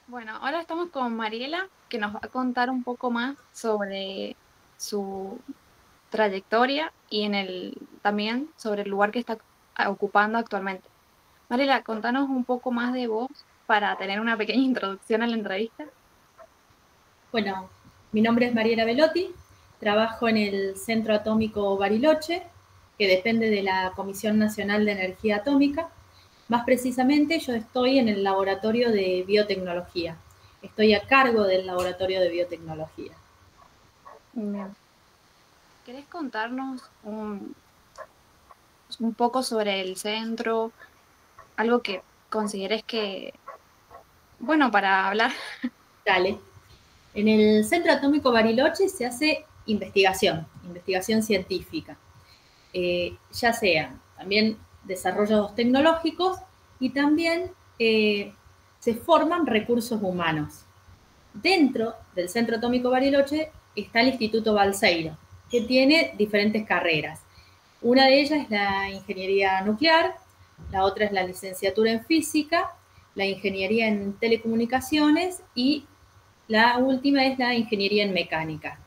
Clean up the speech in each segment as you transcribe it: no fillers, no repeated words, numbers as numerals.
Bueno, ahora estamos con Mariela, que nos va a contar un poco más sobre su trayectoria y también sobre el lugar que está ocupando actualmente. Mariela, contanos un poco más de vos para tener una pequeña introducción a la entrevista. Bueno, mi nombre es Mariela Velotti, trabajo en el Centro Atómico Bariloche, que depende de la Comisión Nacional de Energía Atómica. Más precisamente, yo estoy en el Laboratorio de Biotecnología. Estoy a cargo del Laboratorio de Biotecnología. Bien. ¿Querés contarnos un poco sobre el centro, algo que consideres bueno, para hablar? Dale. En el Centro Atómico Bariloche se hace investigación científica, ya sea también desarrollos tecnológicos y también se forman recursos humanos. Dentro del Centro Atómico Bariloche está el Instituto Balseiro, que tiene diferentes carreras. Una de ellas es la ingeniería nuclear, la otra es la licenciatura en física, la ingeniería en telecomunicaciones y la última es la ingeniería en mecánica.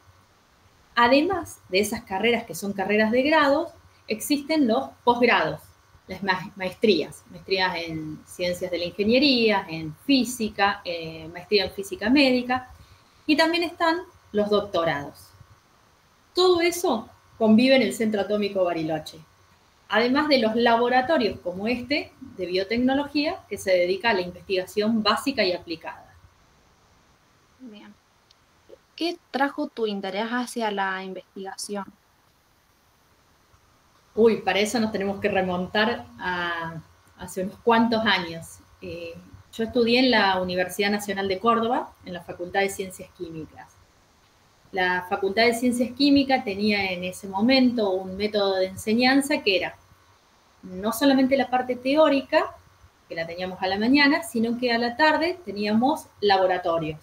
Además de esas carreras que son carreras de grados, existen los posgrados, las maestrías en ciencias de la ingeniería, en física, maestría en física médica, y también están los doctorados. Todo eso convive en el Centro Atómico Bariloche, además de los laboratorios como este de biotecnología que se dedica a la investigación básica y aplicada. Bien. ¿Qué trajo tu interés hacia la investigación? Uy, para eso nos tenemos que remontar a hace unos cuantos años. Yo estudié en la Universidad Nacional de Córdoba, en la Facultad de Ciencias Químicas. La Facultad de Ciencias Químicas tenía en ese momento un método de enseñanza que era no solamente la parte teórica, que la teníamos a la mañana, sino que a la tarde teníamos laboratorios.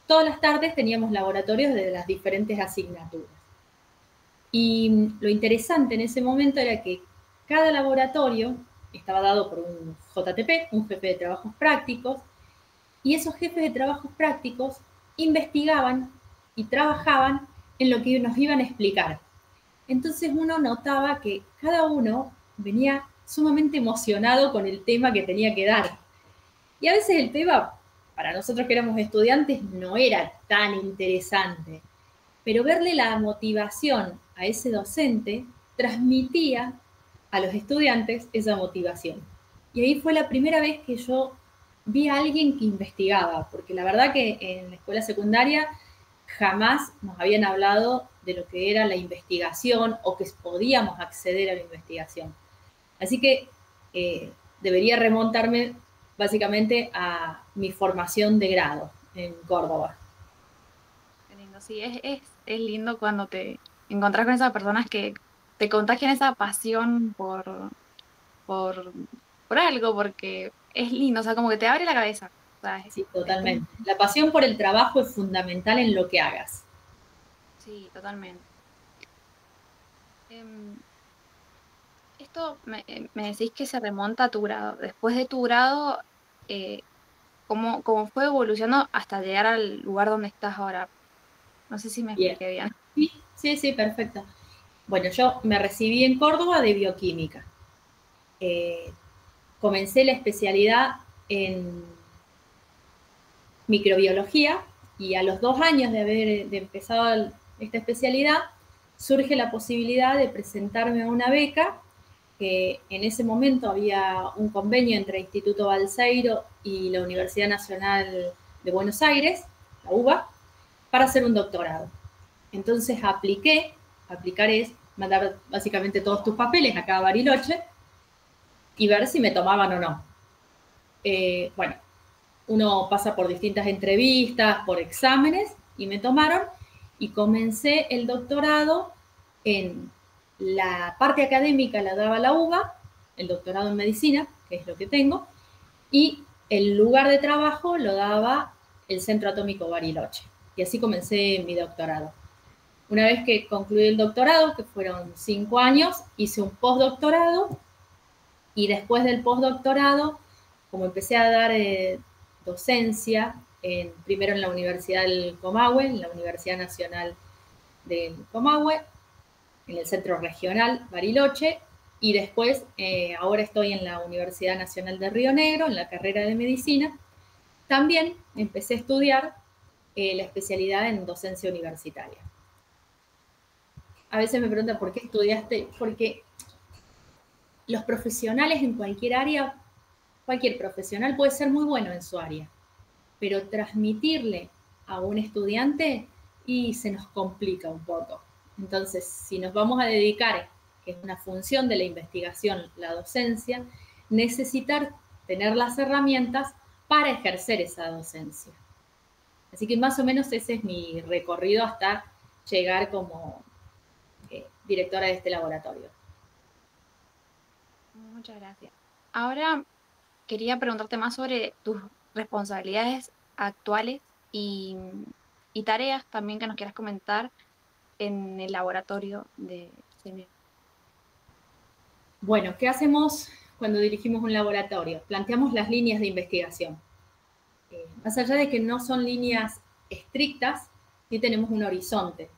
Todas las tardes teníamos laboratorios de las diferentes asignaturas. Y lo interesante en ese momento era que cada laboratorio estaba dado por un JTP, un jefe de trabajos prácticos, y esos jefes de trabajos prácticos investigaban y trabajaban en lo que nos iban a explicar. Entonces uno notaba que cada uno venía sumamente emocionado con el tema que tenía que dar. Y a veces el tema, para nosotros que éramos estudiantes, no era tan interesante, pero verle la motivación a ese docente transmitía a los estudiantes esa motivación. Y ahí fue la primera vez que yo vi a alguien que investigaba, porque la verdad que en la escuela secundaria jamás nos habían hablado de lo que era la investigación o que podíamos acceder a la investigación. Así que debería remontarme básicamente a mi formación de grado en Córdoba. Qué lindo. Sí, es lindo cuando te encontrás con esas personas que te contagian esa pasión por, por algo, porque es lindo, o sea, como que te abre la cabeza. O sea, Sí, es como, totalmente. La pasión por el trabajo es fundamental en lo que hagas. sí, totalmente. Em, Esto me decís que se remonta a tu grado. Después de tu grado, eh, ¿cómo fue evolucionando hasta llegar al lugar donde estás ahora? No sé si me Bien. expliqué bien. Sí, sí, sí, perfecto. Bueno, yo me recibí en Córdoba de bioquímica. Eh, Comencé la especialidad en microbiología y a los 2 años de haber empezado esta especialidad surge la posibilidad de presentarme a una beca que en ese momento había un convenio entre Instituto Balseiro y la Universidad Nacional de Buenos Aires, la UBA, para hacer un doctorado. Entonces aplicar es mandar básicamente todos tus papeles acá a Bariloche y ver si me tomaban o no. Bueno, uno pasa por distintas entrevistas, por exámenes, y me tomaron y comencé el doctorado en la parte académica la daba la UBA, el doctorado en medicina, que es lo que tengo, y el lugar de trabajo lo daba el Centro Atómico Bariloche. Y así comencé mi doctorado. Una vez que concluí el doctorado, que fueron 5 años, hice un postdoctorado y después del postdoctorado, como empecé a dar docencia primero en la Universidad del Comahue, en la Universidad Nacional del Comahue, en el Centro Regional Bariloche, y después ahora estoy en la Universidad Nacional de Río Negro, en la carrera de Medicina. También empecé a estudiar la especialidad en docencia universitaria. A veces me preguntan, ¿por qué estudiaste? Porque los profesionales en cualquier área, cualquier profesional puede ser muy bueno en su área, pero transmitirle a un estudiante y se nos complica un poco. Entonces, si nos vamos a dedicar, que es una función de la investigación, la docencia, necesitar tener las herramientas para ejercer esa docencia. Así que más o menos ese es mi recorrido hasta llegar como directora de este laboratorio. Muchas gracias. Ahora quería preguntarte más sobre tus responsabilidades actuales y, y tareas también que nos quieras comentar en el laboratorio de CEMIC. Bueno, ¿qué hacemos cuando dirigimos un laboratorio? Planteamos las líneas de investigación. Más allá de que no son líneas estrictas, sí tenemos un horizonte.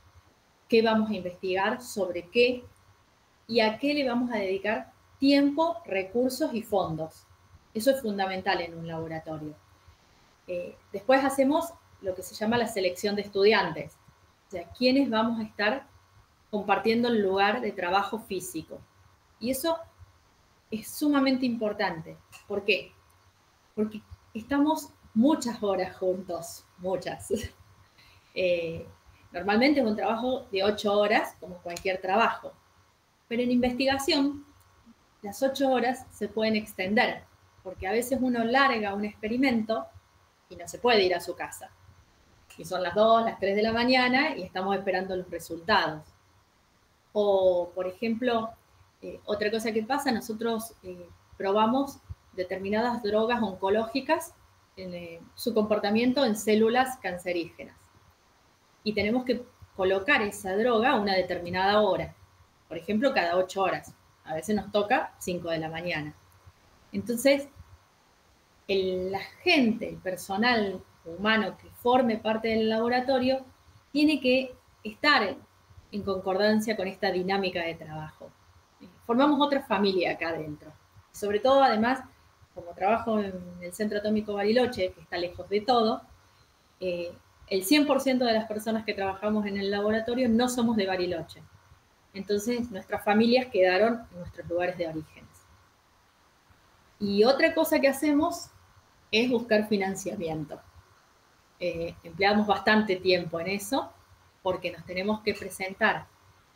¿Qué vamos a investigar? ¿Sobre qué? ¿Y a qué le vamos a dedicar tiempo, recursos y fondos? Eso es fundamental en un laboratorio. Después hacemos lo que se llama la selección de estudiantes. O sea, ¿quiénes vamos a estar compartiendo el lugar de trabajo físico? Y eso es sumamente importante. ¿Por qué? Porque estamos muchas horas juntos, muchas. Normalmente es un trabajo de 8 horas, como cualquier trabajo. Pero en investigación, las 8 horas se pueden extender, porque a veces uno larga un experimento y no se puede ir a su casa. Y son las 2, las 3 de la mañana y estamos esperando los resultados. O, por ejemplo, otra cosa que pasa, nosotros probamos determinadas drogas oncológicas en su comportamiento en células cancerígenas. Y tenemos que colocar esa droga a una determinada hora. Por ejemplo, cada 8 horas. A veces nos toca 5 de la mañana. Entonces, la gente, el personal humano que forme parte del laboratorio, tiene que estar en concordancia con esta dinámica de trabajo. Formamos otra familia acá adentro. Sobre todo, además, como trabajo en el Centro Atómico Bariloche, que está lejos de todo, el 100% de las personas que trabajamos en el laboratorio no somos de Bariloche. Entonces, nuestras familias quedaron en nuestros lugares de orígenes. Y otra cosa que hacemos es buscar financiamiento. Empleamos bastante tiempo en eso porque nos tenemos que presentar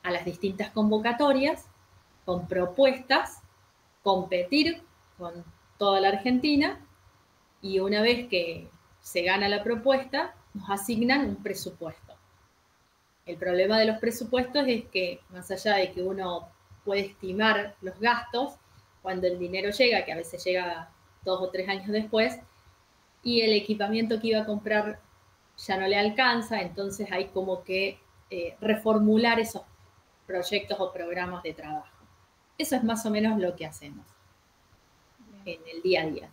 a las distintas convocatorias con propuestas, competir con toda la Argentina y una vez que se gana la propuesta, nos asignan un presupuesto. El problema de los presupuestos es que, más allá de que uno puede estimar los gastos, cuando el dinero llega, que a veces llega 2 o 3 años después, y el equipamiento que iba a comprar ya no le alcanza, entonces hay como que reformular esos proyectos o programas de trabajo. Eso es más o menos lo que hacemos en el día a día.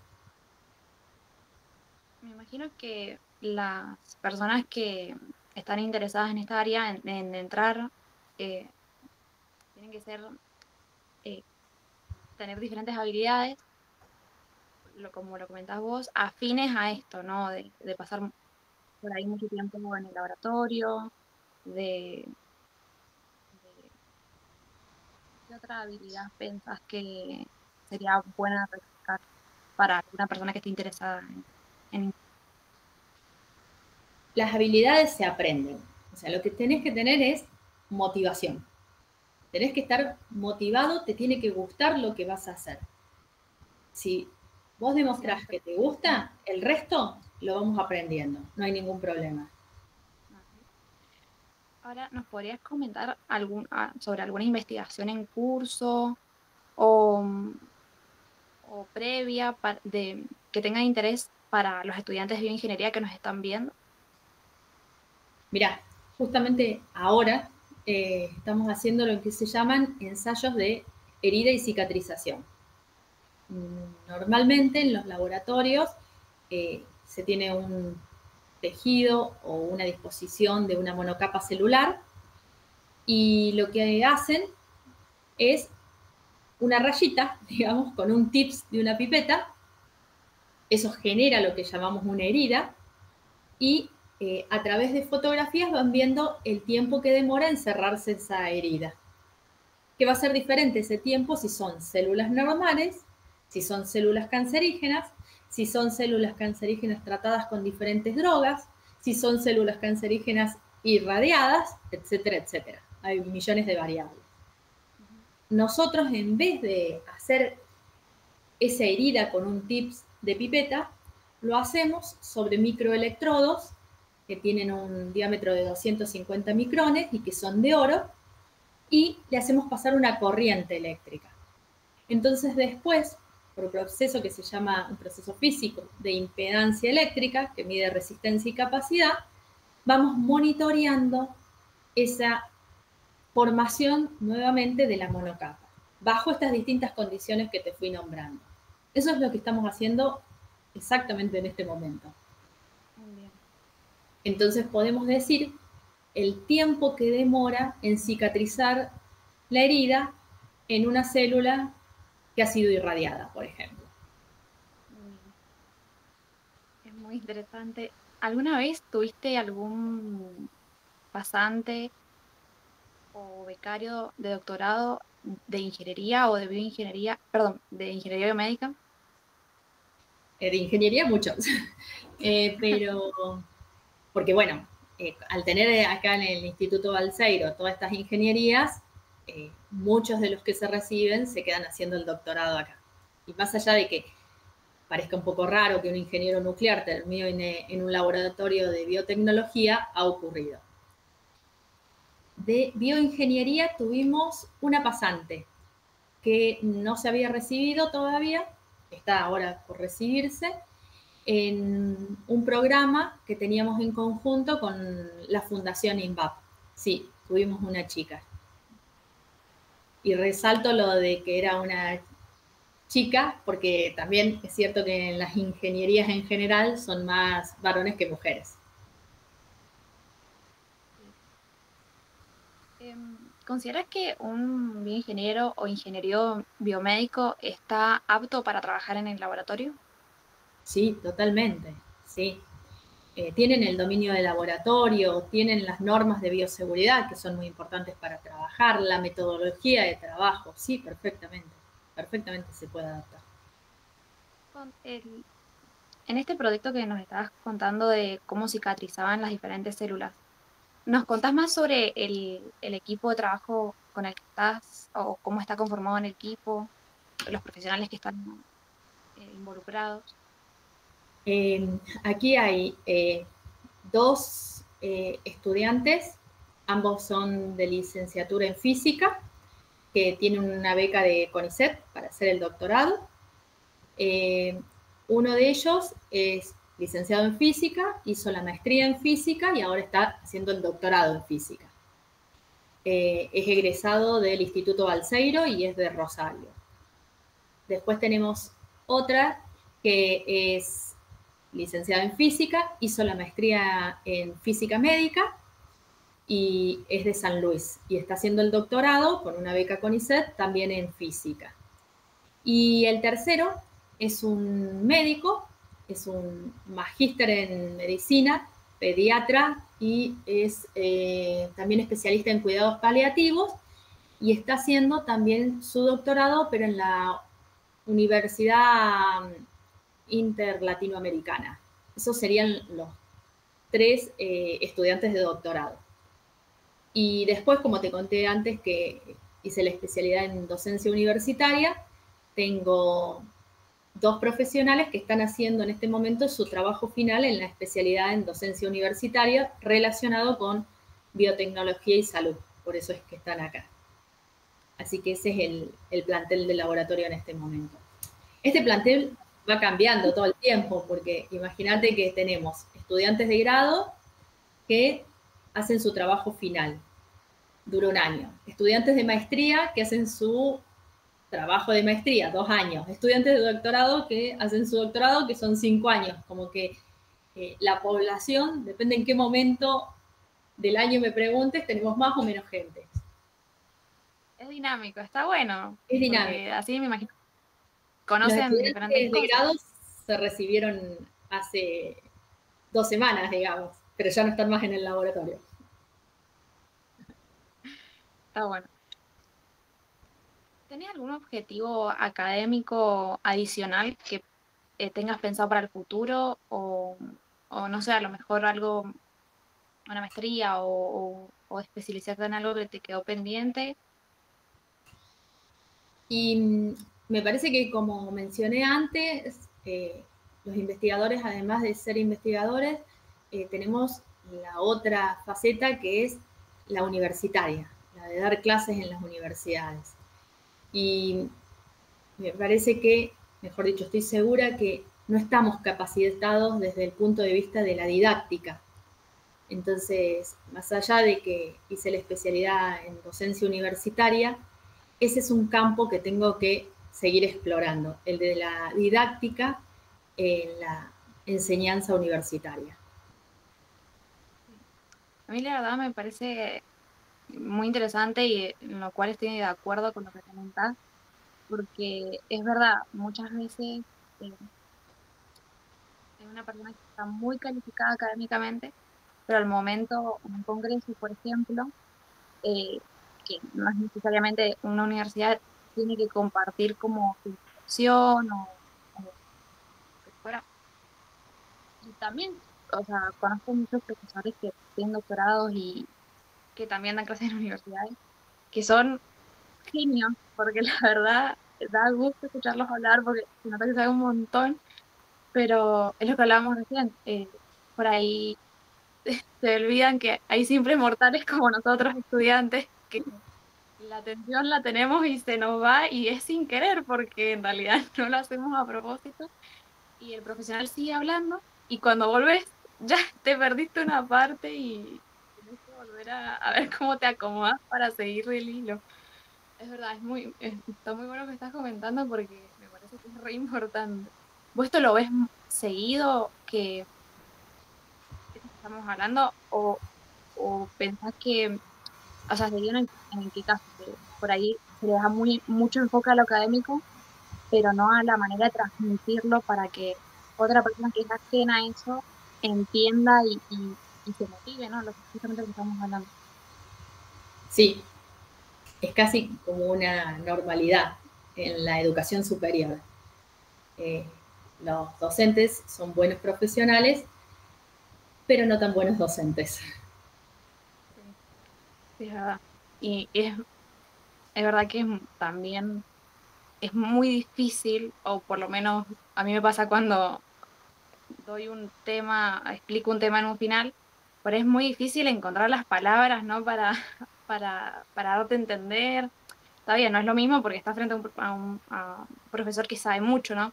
Me imagino que las personas que están interesadas en esta área, en entrar, eh, tienen que eh, tener diferentes habilidades, como lo comentas vos, afines a esto, ¿no? De pasar por ahí mucho tiempo en el laboratorio, de, de ¿qué otra habilidad pensás que sería buena recalcar para una persona que esté interesada en Las habilidades se aprenden. O sea, lo que tenés que tener es motivación. Tenés que estar motivado, te tiene que gustar lo que vas a hacer. Si vos demostrás que te gusta, el resto lo vamos aprendiendo, no hay ningún problema. Ahora, ¿nos podrías comentar sobre alguna investigación en curso o, o previa que tenga interés para los estudiantes de bioingeniería que nos están viendo? Mirá, justamente ahora estamos haciendo lo que se llaman ensayos de herida y cicatrización. Normalmente en los laboratorios se tiene un tejido o una disposición de una monocapa celular, y lo que hacen es una rayita, digamos, con un tips de una pipeta. Eso genera lo que llamamos una herida, y a través de fotografías van viendo el tiempo que demora en cerrarse esa herida. Que va a ser diferente ese tiempo si son células normales, si son células cancerígenas, si son células cancerígenas tratadas con diferentes drogas, si son células cancerígenas irradiadas, etcétera, etcétera. Hay millones de variables. Nosotros, en vez de hacer esa herida con un tips de pipeta, lo hacemos sobre microelectrodos que tienen un diámetro de 250 micrones y que son de oro, y le hacemos pasar una corriente eléctrica. Entonces después, por un proceso que se llama un proceso físico de impedancia eléctrica, que mide resistencia y capacidad, vamos monitoreando esa formación nuevamente de la monocapa, bajo estas distintas condiciones que te fui nombrando. Eso es lo que estamos haciendo exactamente en este momento. Muy bien. Entonces podemos decir el tiempo que demora en cicatrizar la herida en una célula que ha sido irradiada, por ejemplo. Es muy interesante. ¿Alguna vez tuviste algún pasante o becario de doctorado de ingeniería o de bioingeniería, perdón, de ingeniería biomédica? De ingeniería muchos, pero porque bueno, al tener acá en el Instituto Balseiro todas estas ingenierías, muchos de los que se reciben se quedan haciendo el doctorado acá. Y más allá de que parezca un poco raro que un ingeniero nuclear termine en un laboratorio de biotecnología, ha ocurrido. De bioingeniería tuvimos una pasante que no se había recibido todavía, está ahora por recibirse, en un programa que teníamos en conjunto con la Fundación INVAP. Sí, tuvimos una chica. Y resalto lo de que era una chica, porque también es cierto que en las ingenierías en general son más varones que mujeres. ¿Consideras que un bioingeniero o ingeniero biomédico está apto para trabajar en el laboratorio? Sí, totalmente, sí. Tienen el dominio de laboratorio, tienen las normas de bioseguridad que son muy importantes para trabajar, la metodología de trabajo, sí, perfectamente, perfectamente se puede adaptar. En este proyecto que nos estabas contando de cómo cicatrizaban las diferentes células, ¿nos contás más sobre el equipo de trabajo con el que estás o cómo está conformado en el equipo, los profesionales que están involucrados? Aquí hay dos estudiantes, ambos son de licenciatura en física, que tienen una beca de CONICET para hacer el doctorado. Uno de ellos es licenciado en física, hizo la maestría en física y ahora está haciendo el doctorado en física. Es egresado del Instituto Balseiro y es de Rosario. Después tenemos otra que es licenciada en física, hizo la maestría en física médica y es de San Luis y está haciendo el doctorado con una beca CONICET también en física. Y el tercero es un médico, es un magíster en medicina, pediatra y es también especialista en cuidados paliativos y está haciendo también su doctorado, pero en la Universidad Interlatinoamericana. Esos serían los tres estudiantes de doctorado. Y después, como te conté antes, que hice la especialidad en docencia universitaria, tengo dos profesionales que están haciendo en este momento su trabajo final en la especialidad en docencia universitaria relacionado con biotecnología y salud. Por eso es que están acá. Así que ese es el plantel del laboratorio en este momento. Este plantel va cambiando todo el tiempo, porque imagínate que tenemos estudiantes de grado que hacen su trabajo final, dura 1 año. Estudiantes de maestría que hacen su trabajo de maestría, 2 años. Estudiantes de doctorado que hacen su doctorado, que son 5 años. Como que La población, depende en qué momento del año me preguntes, tenemos más o menos gente. Es dinámico, está bueno, Es dinámico. porque así me imagino, Los conocen diferentes estudiantes de cosas. grados se recibieron hace 2 semanas, digamos, pero ya no están más en el laboratorio. Está bueno. ¿Tenés algún objetivo académico adicional que tengas pensado para el futuro? O no sé, a lo mejor algo, una maestría o especializarte en algo que te quedó pendiente. Y me parece que, como mencioné antes, los investigadores, además de ser investigadores, tenemos la otra faceta que es la universitaria, la de dar clases en las universidades. Y me parece que, mejor dicho, estoy segura que no estamos capacitados desde el punto de vista de la didáctica. Entonces, más allá de que hice la especialidad en docencia universitaria, ese es un campo que tengo que seguir explorando, el de la didáctica en la enseñanza universitaria. A mí la verdad me parece muy interesante y en lo cual estoy de acuerdo con lo que comentás, porque es verdad, muchas veces es una persona que está muy calificada académicamente, pero al momento, en un congreso, por ejemplo, eh, que no es necesariamente una universidad tiene que compartir como su información o lo que fuera. Y también, o sea, conozco muchos profesores que tienen doctorados y que también dan clases en universidades, que son genios, porque la verdad da gusto escucharlos hablar porque se nota que saben un montón, pero es lo que hablábamos recién. Por ahí se olvidan que hay simples mortales como nosotros, estudiantes, que la atención la tenemos y se nos va y es sin querer porque en realidad no lo hacemos a propósito y el profesional sigue hablando y cuando volvés ya te perdiste una parte y tienes que volver a ver cómo te acomodas para seguir el hilo. Es verdad, está muy bueno que estás comentando porque me parece que es re importante. ¿Vos esto lo ves seguido que esto que estamos hablando o pensás que, o sea, seguido en qué caso? Que por ahí se le da mucho enfoque a lo académico, pero no a la manera de transmitirlo para que otra persona que es ajena a eso entienda y se motive, ¿no? Justamente lo que estamos hablando. Sí, es casi como una normalidad en la educación superior. Eh, los docentes son buenos profesionales, pero no tan buenos docentes. Sí, sí, es verdad. Y es verdad que también es muy difícil, o por lo menos a mí me pasa cuando doy un tema, explico un tema en un final, pero es muy difícil encontrar las palabras, ¿no? Para darte a entender. Está bien, no es lo mismo porque está frente a un profesor que sabe mucho, ¿no?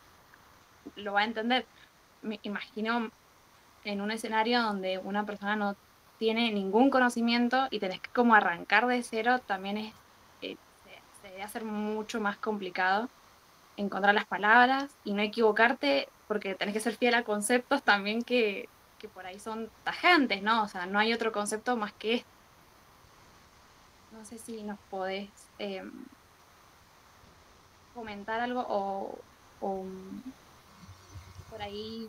Lo va a entender. Me imagino en un escenario donde una persona no tiene ningún conocimiento y tenés que como arrancar de cero, también se debe hacer mucho más complicado encontrar las palabras y no equivocarte porque tenés que ser fiel a conceptos también que por ahí son tajantes, ¿no? O sea, no hay otro concepto más que este. No sé si nos podés comentar algo o por ahí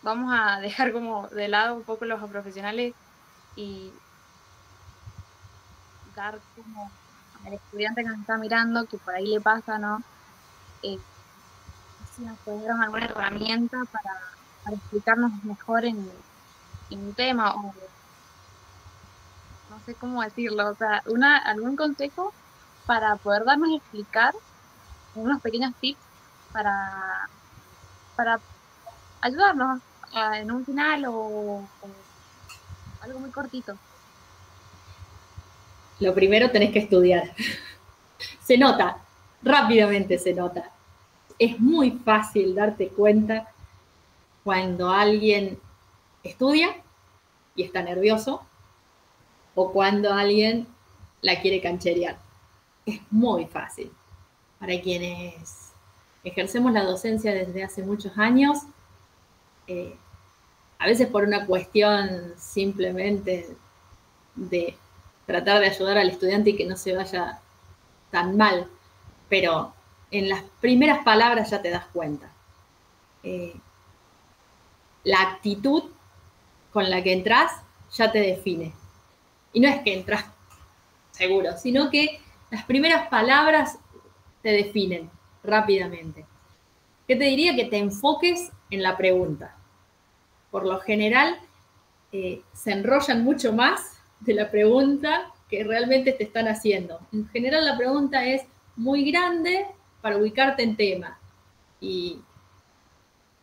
vamos a dejar como de lado un poco los profesionales y dar como al estudiante que nos está mirando, que por ahí le pasa, ¿no? Eh, si nos puede dar alguna herramienta para explicarnos mejor en un tema o no sé cómo decirlo, o sea, algún consejo para poder darnos a explicar unos pequeños tips para, para ayudarnos en un final o algo muy cortito. Lo primero tenés que estudiar. Se nota, rápidamente se nota. Es muy fácil darte cuenta cuando alguien estudia y está nervioso o cuando alguien la quiere cancherear. Es muy fácil. Para quienes ejercemos la docencia desde hace muchos años, a veces por una cuestión simplemente de tratar de ayudar al estudiante y que no se vaya tan mal, pero en las primeras palabras ya te das cuenta. La actitud con la que entras ya te define. Y no es que entras seguro, sino que las primeras palabras te definen rápidamente. ¿Qué te diría? Que te enfoques en la pregunta. Por lo general, se enrollan mucho más de la pregunta que realmente te están haciendo. En general, la pregunta es muy grande para ubicarte en tema. Y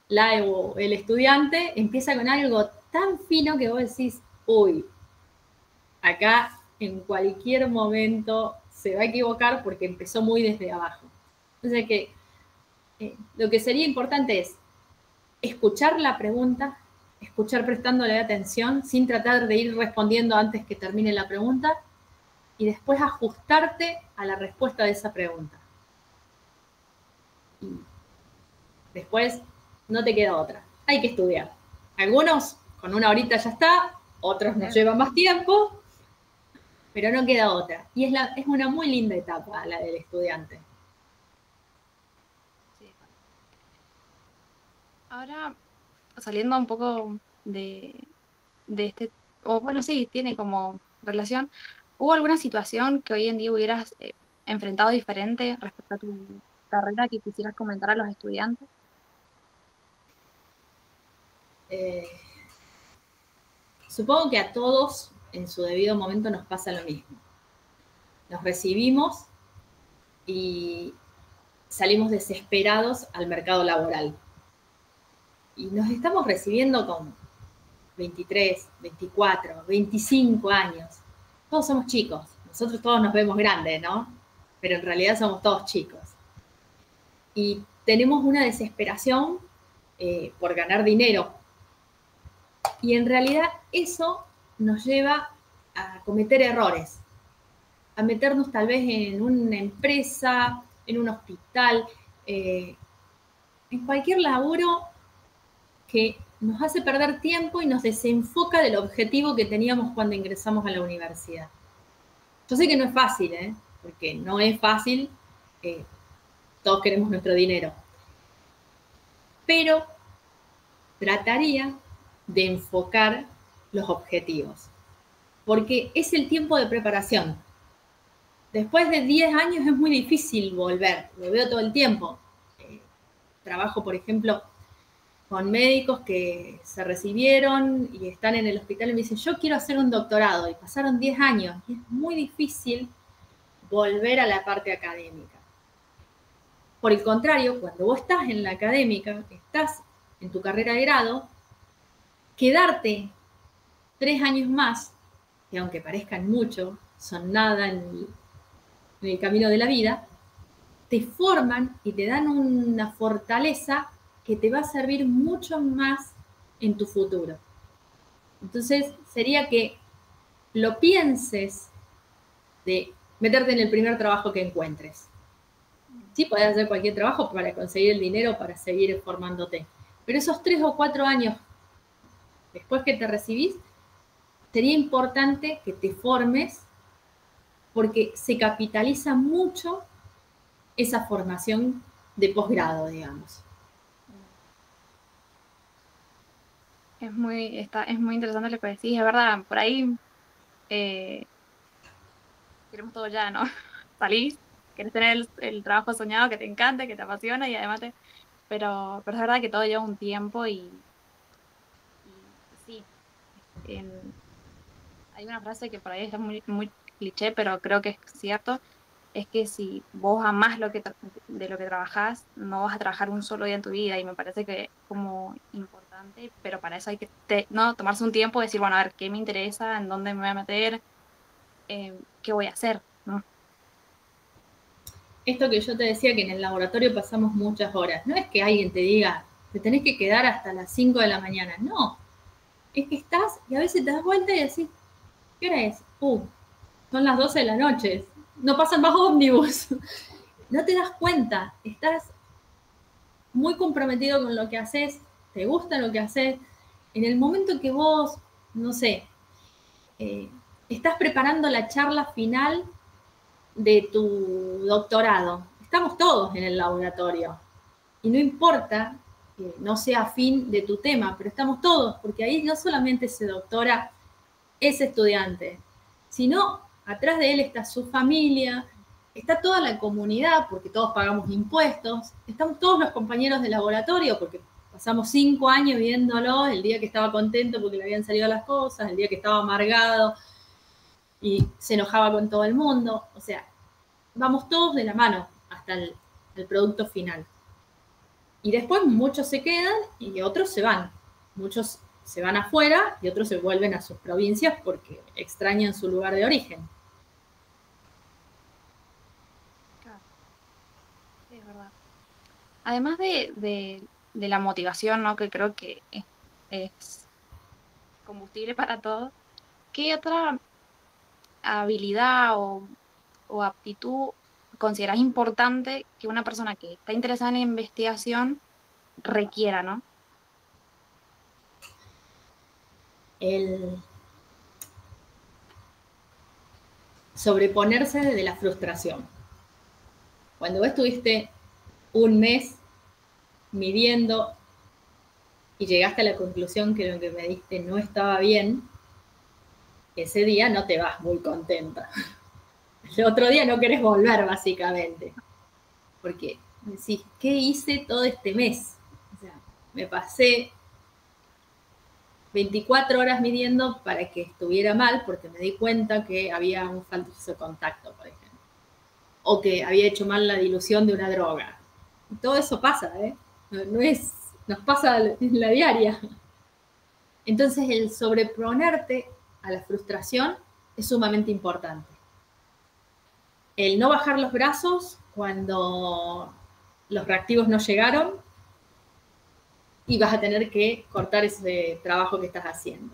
el estudiante empieza con algo tan fino que vos decís, uy, acá en cualquier momento se va a equivocar porque empezó muy desde abajo. Entonces, lo que sería importante es escuchar la pregunta, escuchar prestándole atención, sin tratar de ir respondiendo antes que termine la pregunta, y después ajustarte a la respuesta de esa pregunta. Y después no te queda otra. Hay que estudiar. Algunos con una horita ya está, otros nos llevan más tiempo, pero no queda otra. Y es una muy linda etapa la del estudiante. Sí. Ahora, saliendo un poco de este, o bueno, sí, tiene como relación, ¿hubo alguna situación que hoy en día hubieras enfrentado diferente respecto a tu carrera que quisieras comentar a los estudiantes? Supongo que a todos en su debido momento nos pasa lo mismo. Nos recibimos y salimos desesperados al mercado laboral. Y nos estamos recibiendo con 23, 24, 25 años. Todos somos chicos. Nosotros todos nos vemos grandes, ¿no? Pero en realidad somos todos chicos. Y tenemos una desesperación por ganar dinero. Y en realidad eso nos lleva a cometer errores, a meternos tal vez en una empresa, en un hospital, en cualquier laburo que nos hace perder tiempo y nos desenfoca del objetivo que teníamos cuando ingresamos a la universidad. Yo sé que no es fácil, porque no es fácil, todos queremos nuestro dinero, pero trataría de enfocar los objetivos, porque es el tiempo de preparación. Después de 10 años es muy difícil volver, lo veo todo el tiempo. Trabajo, por ejemplo, con médicos que se recibieron y están en el hospital y me dicen, yo quiero hacer un doctorado, y pasaron 10 años, y es muy difícil volver a la parte académica. Por el contrario, cuando vos estás en la académica, estás en tu carrera de grado, quedarte 3 años más, que aunque parezcan mucho, son nada en el camino de la vida, te forman y te dan una fortaleza que te va a servir mucho más en tu futuro. Entonces, sería que lo pienses de meterte en el primer trabajo que encuentres. Sí, podés hacer cualquier trabajo para conseguir el dinero, para seguir formándote. Pero esos 3 o 4 años después que te recibís, sería importante que te formes porque se capitaliza mucho esa formación de posgrado, digamos. Es muy interesante lo que decís, es verdad, por ahí queremos todo ya, ¿no? Salís, querés tener el trabajo soñado que te encanta, que te apasiona y además pero es verdad que todo lleva un tiempo y sí, hay una frase que por ahí está muy cliché, pero creo que es cierto, es que si vos amás de lo que trabajás, no vas a trabajar un solo día en tu vida y me parece que es como importante, pero para eso hay que no tomarse un tiempo y decir, bueno, a ver, ¿qué me interesa? ¿En dónde me voy a meter? ¿Qué voy a hacer? ¿No? Esto que yo te decía que en el laboratorio pasamos muchas horas, no es que alguien te diga, te tenés que quedar hasta las 5 de la mañana, no, es que estás y a veces te das vuelta y decís, ¿qué hora es? Son las 12 de la noche, no pasan más ómnibus. No te das cuenta, estás muy comprometido con lo que haces, te gusta lo que haces, en el momento que vos, no sé, estás preparando la charla final de tu doctorado, estamos todos en el laboratorio y no importa que no sea afín de tu tema, pero estamos todos, porque ahí no solamente se doctora ese estudiante, sino atrás de él está su familia, está toda la comunidad, porque todos pagamos impuestos, estamos todos los compañeros de laboratorio, porque pasamos 5 años viéndolo, el día que estaba contento porque le habían salido las cosas, el día que estaba amargado y se enojaba con todo el mundo, o sea, vamos todos de la mano hasta el producto final. Y después muchos se quedan y otros se van. Muchos se van afuera y otros se vuelven a sus provincias porque extrañan su lugar de origen. Claro, sí, es verdad. Además de la motivación, ¿no? Que creo que es combustible para todos, ¿qué otra habilidad o aptitud consideras importante que una persona que está interesada en investigación requiera, ¿no? El sobreponerse de la frustración. Cuando vos estuviste un mes midiendo y llegaste a la conclusión que lo que me diste no estaba bien, ese día no te vas muy contenta. El otro día no querés volver, básicamente. Porque decís, ¿qué hice todo este mes? O sea, me pasé 24 horas midiendo para que estuviera mal, porque me di cuenta que había un falso contacto, por ejemplo. O que había hecho mal la dilución de una droga. Y todo eso pasa, ¿eh? No es, nos pasa en la diaria. Entonces, el sobreponerte a la frustración es sumamente importante. El no bajar los brazos cuando los reactivos no llegaron y vas a tener que cortar ese trabajo que estás haciendo.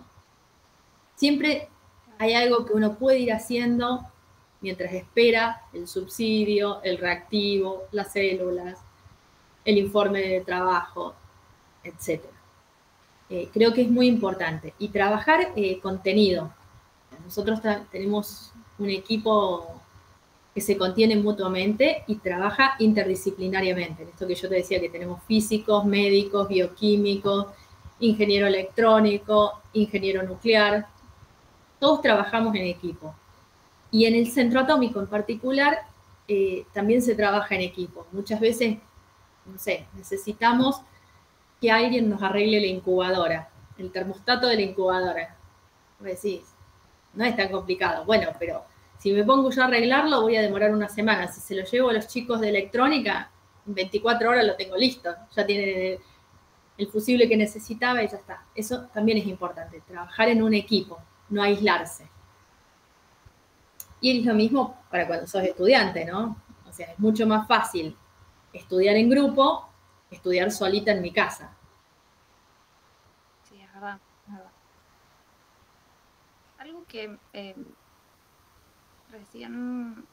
Siempre hay algo que uno puede ir haciendo mientras espera el subsidio, el reactivo, las células, el informe de trabajo, etc. Creo que es muy importante. Y trabajar contenido. Nosotros tenemos un equipo que se contienen mutuamente y trabaja interdisciplinariamente. Esto que yo te decía, que tenemos físicos, médicos, bioquímicos, ingeniero electrónico, ingeniero nuclear, todos trabajamos en equipo. Y en el centro atómico en particular, también se trabaja en equipo. Muchas veces, no sé, necesitamos que alguien nos arregle la incubadora, el termostato de la incubadora. Vos decís, no es tan complicado. Bueno, pero si me pongo yo a arreglarlo, voy a demorar una semana. Si se lo llevo a los chicos de electrónica, en 24 horas lo tengo listo. Ya tiene el fusible que necesitaba y ya está. Eso también es importante, trabajar en un equipo, no aislarse. Y es lo mismo para cuando sos estudiante, ¿no? O sea, es mucho más fácil estudiar en grupo, estudiar solita en mi casa. Sí, es verdad, es verdad. Algo que recién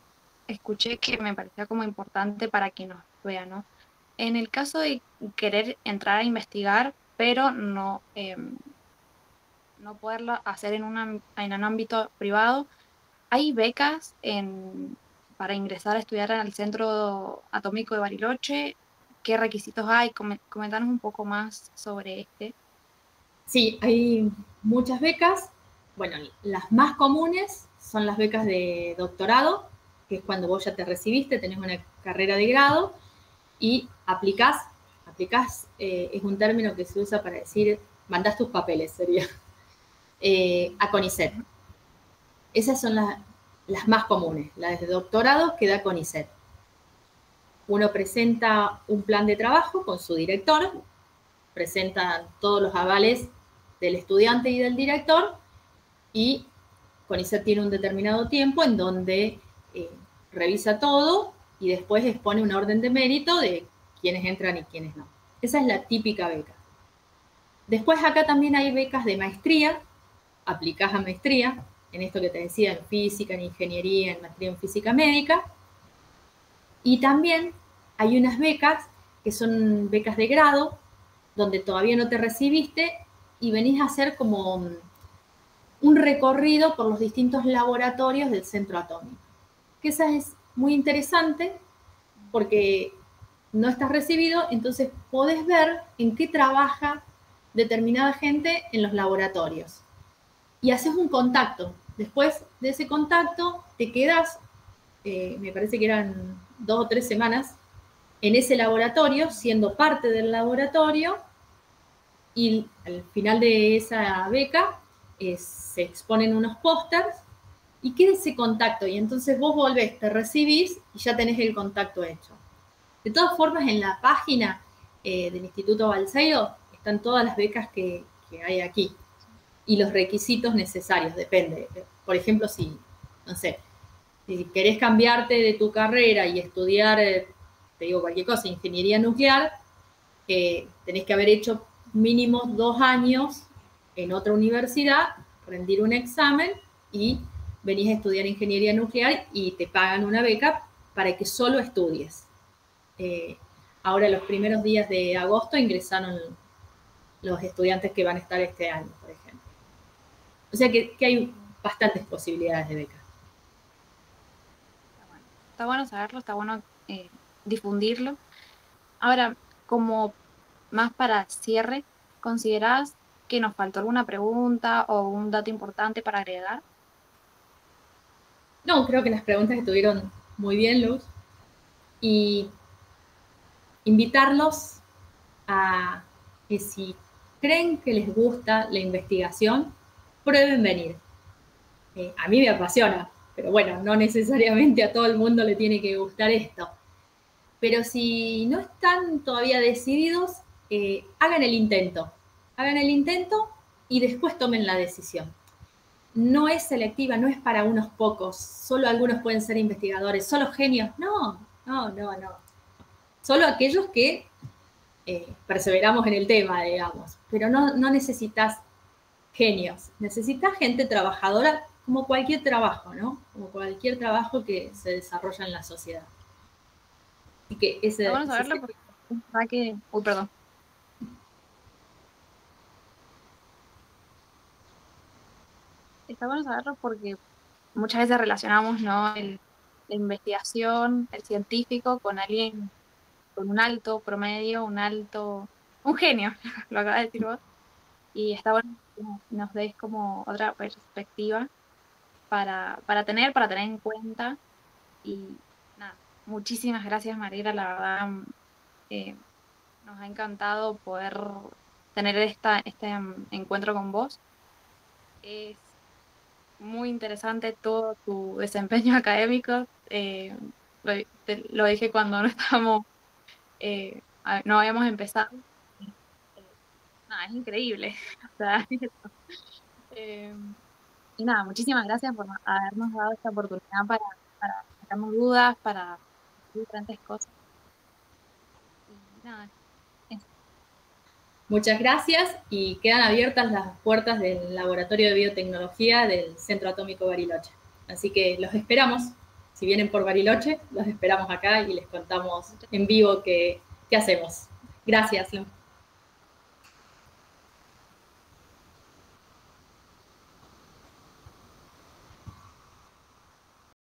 escuché que me parecía como importante para que nos vea, ¿no? En el caso de querer entrar a investigar, pero no poderlo hacer en un ámbito privado, ¿hay becas para ingresar a estudiar al Centro Atómico de Bariloche? ¿Qué requisitos hay? Comentanos un poco más sobre este. Sí, hay muchas becas. Bueno, las más comunes son las becas de doctorado, que es cuando vos ya te recibiste, tenés una carrera de grado y aplicás es un término que se usa para decir, mandás tus papeles, sería, a CONICET. Esas son las más comunes, las de doctorado que da CONICET. Uno presenta un plan de trabajo con su director, presentan todos los avales del estudiante y del director, y CONICET tiene un determinado tiempo en donde revisa todo y después expone un orden de mérito de quiénes entran y quiénes no. Esa es la típica beca. Después acá también hay becas de maestría, aplicás a maestría, en esto que te decía, en física, en ingeniería, en maestría en física médica. Y también hay unas becas que son becas de grado, donde todavía no te recibiste y venís a hacer como un recorrido por los distintos laboratorios del centro atómico. Que esa es muy interesante porque no estás recibido, entonces podés ver en qué trabaja determinada gente en los laboratorios. Y haces un contacto. Después de ese contacto te quedas, me parece que eran 2 o 3 semanas, en ese laboratorio, siendo parte del laboratorio, y al final de esa beca se exponen unos pósters y queda ese contacto, y entonces vos volvés, te recibís y ya tenés el contacto hecho. De todas formas, en la página del Instituto Balseiro están todas las becas que hay aquí y los requisitos necesarios, depende. Por ejemplo, si, no sé, si querés cambiarte de tu carrera y estudiar, te digo cualquier cosa, ingeniería nuclear, tenés que haber hecho mínimo 2 años en otra universidad, rendir un examen y venís a estudiar ingeniería nuclear y te pagan una beca para que solo estudies. Ahora, los primeros días de agosto ingresaron los estudiantes que van a estar este año, por ejemplo. O sea que hay bastantes posibilidades de beca. Está bueno saberlo, está bueno difundirlo. Ahora, como más para cierre, ¿considerás que nos faltó alguna pregunta o un dato importante para agregar? No, creo que las preguntas estuvieron muy bien, Luz. Y invitarlos a que si creen que les gusta la investigación, prueben venir. A mí me apasiona, pero bueno, no necesariamente a todo el mundo le tiene que gustar esto. Pero si no están todavía decididos, hagan el intento. Hagan el intento y después tomen la decisión. No es selectiva, no es para unos pocos. Solo algunos pueden ser investigadores, solo genios. No. Solo aquellos que perseveramos en el tema, digamos. Pero no necesitas genios. Necesitas gente trabajadora como cualquier trabajo, ¿no? Como cualquier trabajo que se desarrolla en la sociedad. Y que Está bueno saberlo porque uy, perdón. Está bueno saberlo porque muchas veces relacionamos, ¿no? La investigación, el científico, con alguien con un alto promedio, un genio, lo acabas de decir vos. Y está bueno que nos des como otra perspectiva para tener en cuenta. Y nada, muchísimas gracias, Mariela, la verdad, nos ha encantado poder tener este encuentro con vos. Es muy interesante todo tu desempeño académico. Lo dije cuando no estábamos, no habíamos empezado. Nada, es increíble. O sea, eh, y nada, muchísimas gracias por habernos dado esta oportunidad para sacarnos dudas, para hacer diferentes cosas. Y nada, eso. Muchas gracias y quedan abiertas las puertas del Laboratorio de Biotecnología del Centro Atómico Bariloche. Así que los esperamos. Si vienen por Bariloche, los esperamos acá y les contamos en vivo qué hacemos. Gracias, Lu.